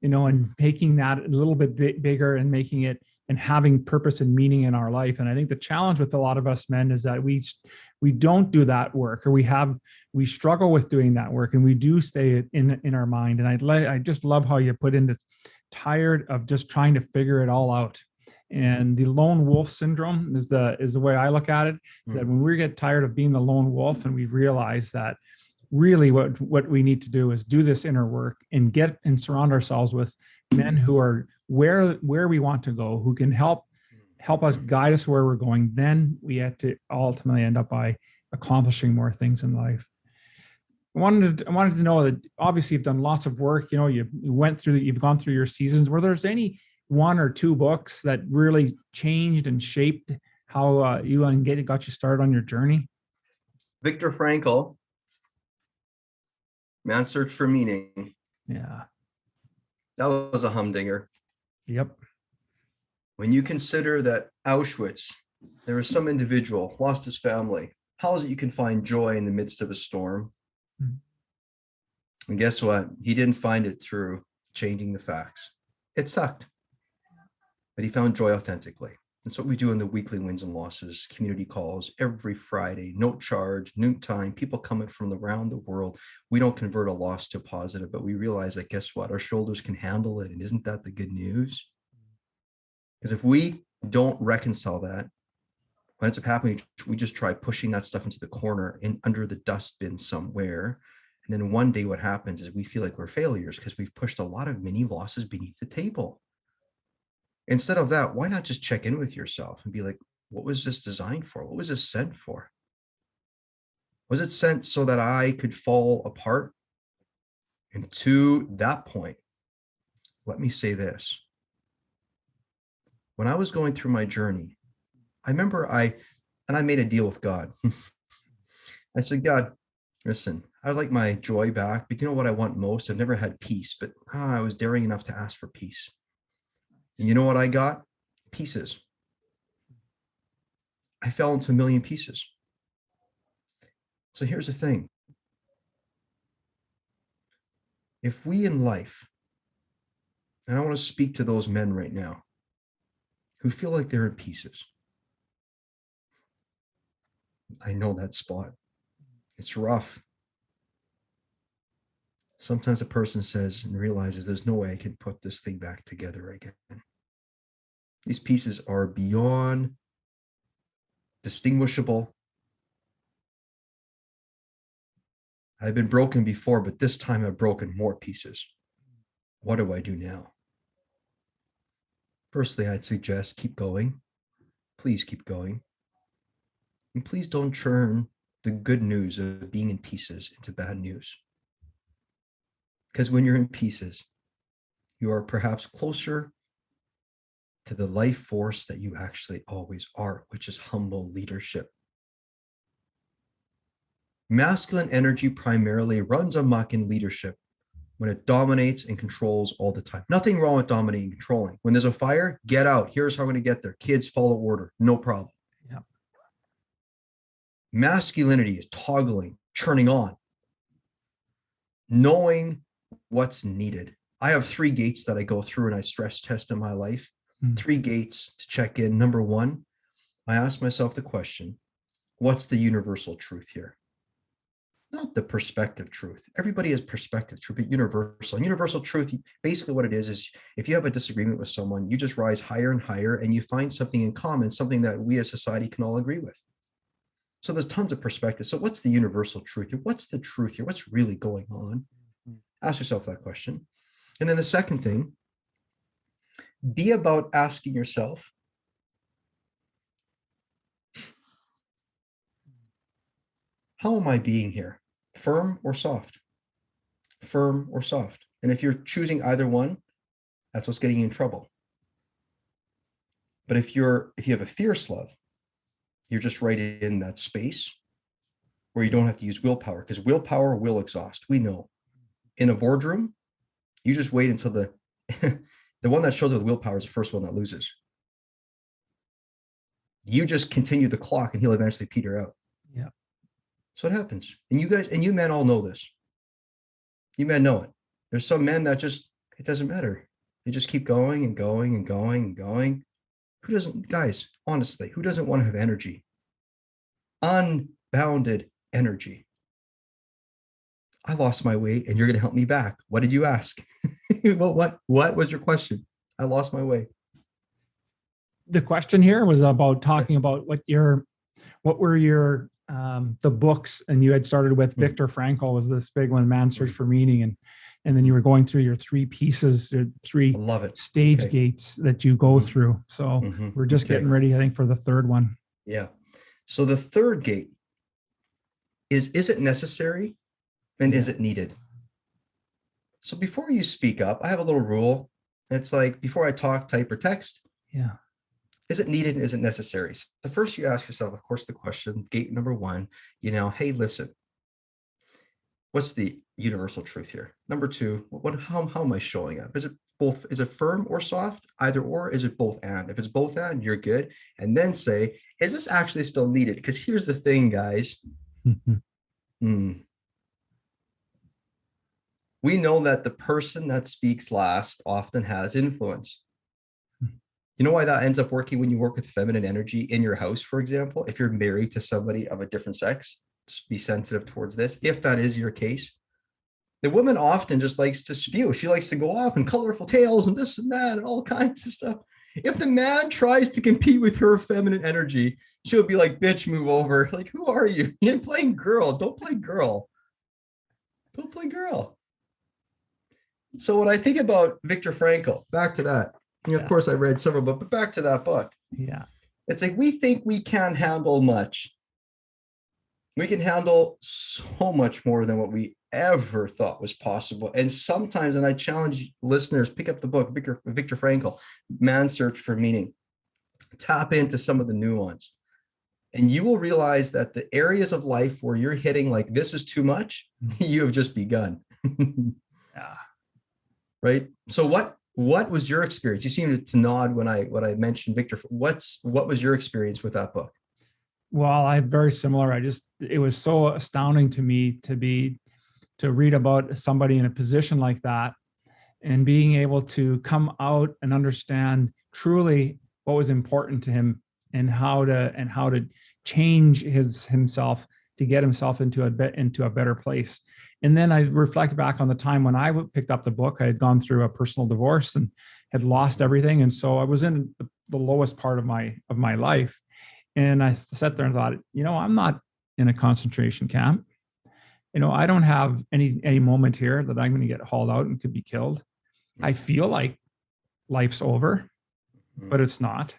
and making that a little bit bigger and making it and having purpose and meaning in our life. And I think the challenge with a lot of us men is that we don't do that work, or we struggle with doing that work, and we do stay in our mind. And I just love how you put into tired of just trying to figure it all out. And the lone wolf syndrome is the way I look at it. That when we get tired of being the lone wolf and we realize that really what we need to do is do this inner work and surround ourselves with men who are where we want to go, who can help us guide us where we're going, then we have to ultimately end up by accomplishing more things in life. I wanted to know that obviously you've done lots of work. You've gone through your seasons. Were there any one or two books that really changed and shaped how you got you started on your journey? Viktor Frankl, Man's Search for Meaning. Yeah. That was a humdinger. Yep. When you consider that Auschwitz There was some individual lost his family. How is it you can find joy in the midst of a storm? Mhm. And guess what? He didn't find it through changing the facts. It sucked, but he found joy authentically. That's what we do in the weekly wins and losses community calls every Friday, no charge, noon time, people coming from around the world. We don't convert a loss to positive, but we realize that guess what? Our shoulders can handle it. And isn't that the good news? Because if we don't reconcile that, what ends up happening, we just try pushing that stuff into the corner and under the dustbin somewhere. And then one day what happens is we feel like we're failures because we've pushed a lot of mini losses beneath the table. Instead of that, why not just check in with yourself and be like, what was this designed for? What was this sent for? Was it sent so that I could fall apart? And to that point, let me say this. When I was going through my journey, I remember I made a deal with God. I said, God, listen, I'd like my joy back, but you know what I want most? I've never had peace, but I was daring enough to ask for peace. And you know what I got? Pieces. I fell into a million pieces. So here's the thing. If we in life, and I want to speak to those men right now who feel like they're in pieces. I know that spot. It's rough. Sometimes a person says and realizes there's no way I can put this thing back together again. These pieces are beyond distinguishable. I've been broken before, but this time I've broken more pieces. What do I do now? Firstly, I'd suggest keep going. Please keep going. And please don't turn the good news of being in pieces into bad news. Because when you're in pieces, you are perhaps closer to the life force that you actually always are, which is humble leadership. Masculine energy primarily runs amok in leadership when it dominates and controls all the time. Nothing wrong with dominating and controlling. When there's a fire, get out. Here's how I'm going to get there. Kids, follow order. No problem. Yeah. Masculinity is toggling, turning on, knowing what's needed. I have 3 gates that I go through and I stress test in my life. 3 gates to check in. Number 1, I ask myself the question, what's the universal truth here? Not the perspective truth. Everybody has perspective truth, but universal. And universal truth, basically what it is if you have a disagreement with someone, you just rise higher and higher and you find something in common, something that we as society can all agree with. So there's tons of perspective. So what's the universal truth here? What's the truth here? What's really going on? Ask yourself that question. And then the second thing, be about asking yourself, how am I being here? Firm or soft? Firm or soft? And if you're choosing either one, that's what's getting you in trouble. But if you have a fierce love, you're just right in that space where you don't have to use willpower, because willpower will exhaust. We know. In a boardroom, you just wait until the the one that shows up with willpower is the first one that loses. You just continue the clock and he'll eventually peter out. Yeah. So it happens. And you guys, and you men all know this. You men know it. There's some men that just, it doesn't matter. They just keep going and going and going and going. Who doesn't, guys, honestly, who doesn't want to have energy? Unbounded energy. I lost my way and you're going to help me back. What did you ask? Well, what was your question? I lost my way. The question here was about talking about what were your the books, and you had started with Viktor Frankl was this big one, Man's Search for Meaning, and then you were going through your 3 pieces, your 3 stage gates that you go through. So we're just getting ready, I think, for the 3rd one. Yeah. So the 3rd gate is it necessary and is it needed? So before you speak up, I have a little rule. It's like, before I talk, type, or text. Yeah. Is it needed and is it necessary? So the first you ask yourself, of course, the question, gate number 1, hey, listen, what's the universal truth here? Number 2, how am I showing up? Is it both, is it firm or soft? Either or, is it both and? If it's both and, you're good. And then say, is this actually still needed? Because here's the thing, guys. We know that the person that speaks last often has influence. You know why that ends up working when you work with feminine energy in your house, for example? If you're married to somebody of a different sex, just be sensitive towards this. If that is your case, the woman often just likes to spew. She likes to go off in colorful tales and this and that and all kinds of stuff. If the man tries to compete with her feminine energy, she'll be like, bitch, move over. Like, who are you? You're playing girl. Don't play girl. Don't play girl. So when I think about Viktor Frankl, back to that, and of course I read several books, but back to that book. Yeah. It's like, we think we can't handle much. We can handle so much more than what we ever thought was possible. And sometimes, and I challenge listeners, pick up the book, Viktor Frankl, Man's Search for Meaning. Tap into some of the nuance. And you will realize that the areas of life where you're hitting like, this is too much, you have just begun. Yeah. Right. So what was your experience? You seemed to nod when I mentioned Viktor. What was your experience with that book? Well, I'm very similar. It was so astounding to me to read about somebody in a position like that and being able to come out and understand truly what was important to him and how to change himself to get himself into a better place. And then I reflect back on the time when I picked up the book. I had gone through a personal divorce and had lost everything. And so I was in the lowest part of my life. And I sat there and thought, I'm not in a concentration camp. I don't have any moment here that I'm going to get hauled out and could be killed. I feel like life's over, but it's not.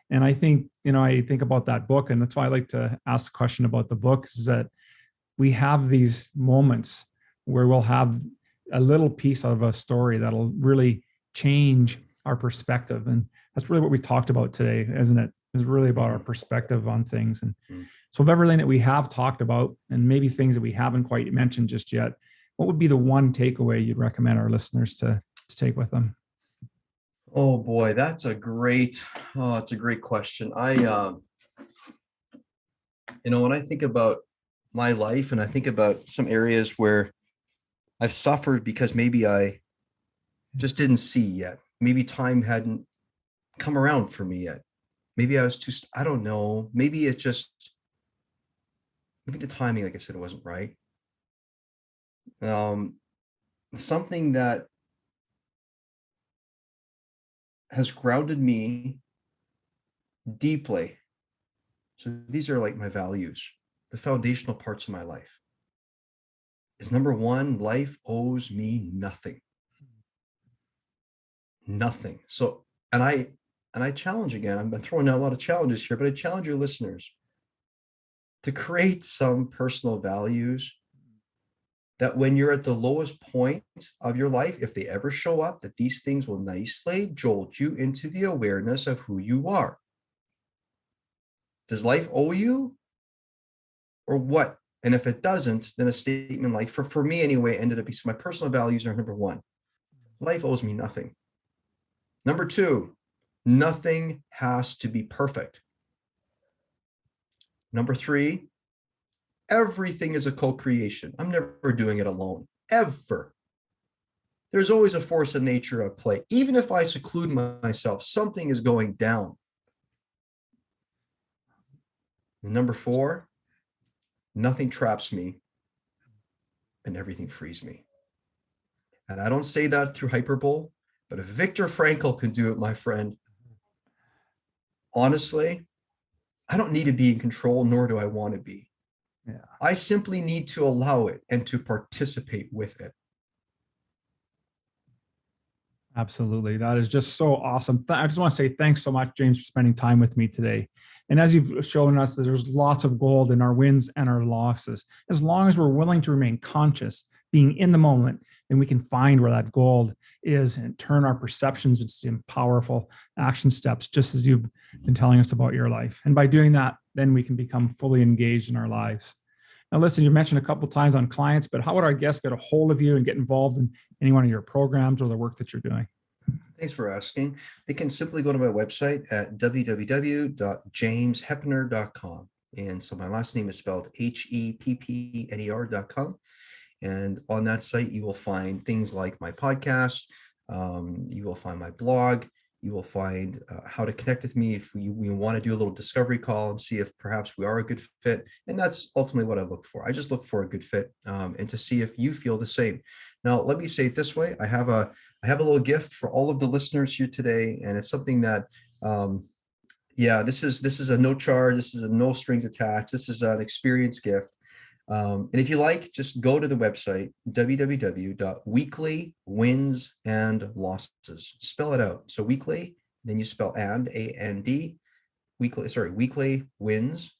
And I think, I think about that book, and that's why I like to ask the question about the book, is that we have these moments where we'll have a little piece of a story that'll really change our perspective. And that's really what we talked about today, isn't it? Is really about our perspective on things. And so of everything that we have talked about, and maybe things that we haven't quite mentioned just yet, what would be the one takeaway you'd recommend our listeners to take with them? Oh boy, it's a great question. When I think about my life and I think about some areas where I've suffered because maybe I just didn't see yet. Maybe time hadn't come around for me yet. Maybe I was I don't know. Maybe it's just, maybe the timing, like I said, it wasn't right. Something that has grounded me deeply. So these are like my values, the foundational parts of my life. Is number one, life owes me nothing. Nothing. So, and I challenge again, I'm throwing out a lot of challenges here, but I challenge your listeners to create some personal values that when you're at the lowest point of your life, if they ever show up, that these things will nicely jolt you into the awareness of who you are. Does life owe you or what? And if it doesn't, then a statement like, for me anyway, ended up being, so my personal values are number one, life owes me nothing. Number two, nothing has to be perfect. Number three, everything is a co-creation. I'm never doing it alone, ever. There's always a force of nature at play. Even if I seclude myself, something is going down. And number four, nothing traps me and everything frees me. And I don't say that through hyperbole, but if Viktor Frankl can do it, my friend, honestly, I don't need to be in control, nor do I want to be. Yeah. I simply need to allow it and to participate with it. Absolutely. That is just so awesome. I just want to say thanks so much, James, for spending time with me today. And as you've shown us, that there's lots of gold in our wins and our losses. As long as we're willing to remain conscious, being in the moment, then we can find where that gold is and turn our perceptions into some powerful action steps, just as you've been telling us about your life. And by doing that, then we can become fully engaged in our lives. Now, listen, you mentioned a couple of times on clients, but how would our guests get a hold of you and get involved in any one of your programs or the work that you're doing? Thanks for asking. They can simply go to my website at www.jamesheppner.com. And so my last name is spelled Heppner.com. And on that site, you will find things like my podcast. You will find my blog. You will find how to connect with me if we want to do a little discovery call and see if perhaps we are a good fit. And that's ultimately what I look for. I just look for a good fit and to see if you feel the same. Now, let me say it this way. I have a little gift for all of the listeners here today, and it's something that, this is a no charge. This is a no strings attached. This is an experience gift. And if you like, just go to the website, www.weeklywinsandlosses. Spell it out. So weekly, then you spell A-N-D, weekly wins.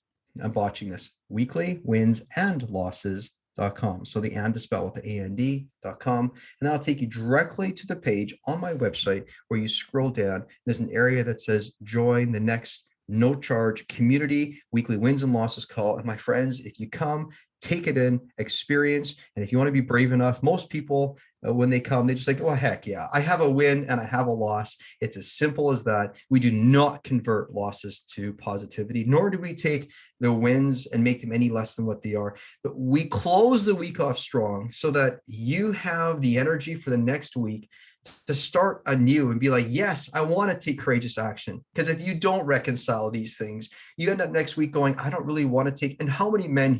I'm botching this. weeklywinsandlosses.com. So the and is spelled with the AND.com. And that'll take you directly to the page on my website where you scroll down. There's an area that says join the next no charge community weekly wins and losses call. And my friends, if you come, take it in, experience. And if you want to be brave enough, most people, when they come, they just like, well, heck yeah, I have a win and I have a loss. It's as simple as that. We do not convert losses to positivity, nor do we take the wins and make them any less than what they are. But we close the week off strong so that you have the energy for the next week to start anew and be like, yes, I want to take courageous action. Because if you don't reconcile these things, you end up next week going, I don't really want to take. And how many men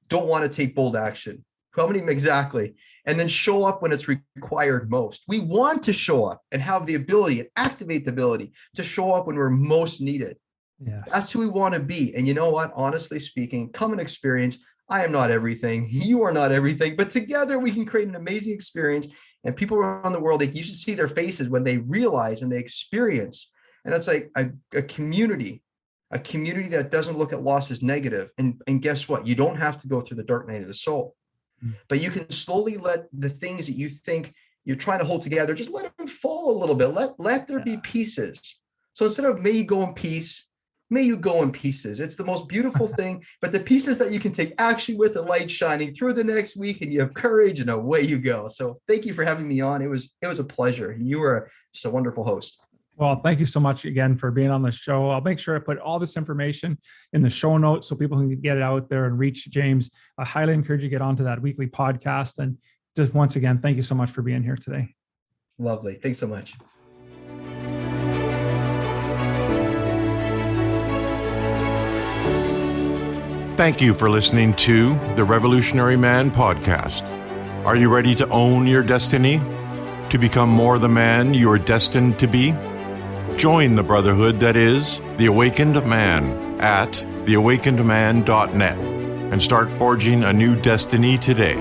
don't want to take bold action? How many exactly? And then show up when it's required most. We want to show up and have the ability and activate the ability to show up when we're most needed. Yes. That's who we want to be. And you know what? Honestly speaking, come and experience. I am not everything. You are not everything. But together we can create an amazing experience. And people around the world, you should see their faces when they realize and they experience. And it's like a community that doesn't look at loss as negative. And guess what? You don't have to go through the dark night of the soul, but you can slowly let the things that you think you're trying to hold together, just let them fall a little bit. Let there be pieces. So instead of may you go in peace, may you go in pieces. It's the most beautiful thing, but the pieces that you can take action with, the light shining through the next week, and you have courage and away you go. So thank you for having me on. It was a pleasure. You were just a wonderful host. Well, thank you so much again for being on the show. I'll make sure I put all this information in the show notes so people can get it out there and reach James. I highly encourage you to get onto that weekly podcast. And just once again, thank you so much for being here today. Lovely. Thanks so much. Thank you for listening to the Revolutionary Man podcast. Are you ready to own your destiny? To become more the man you are destined to be? Join the brotherhood that is The Awakened Man at theawakenedman.net and start forging a new destiny today.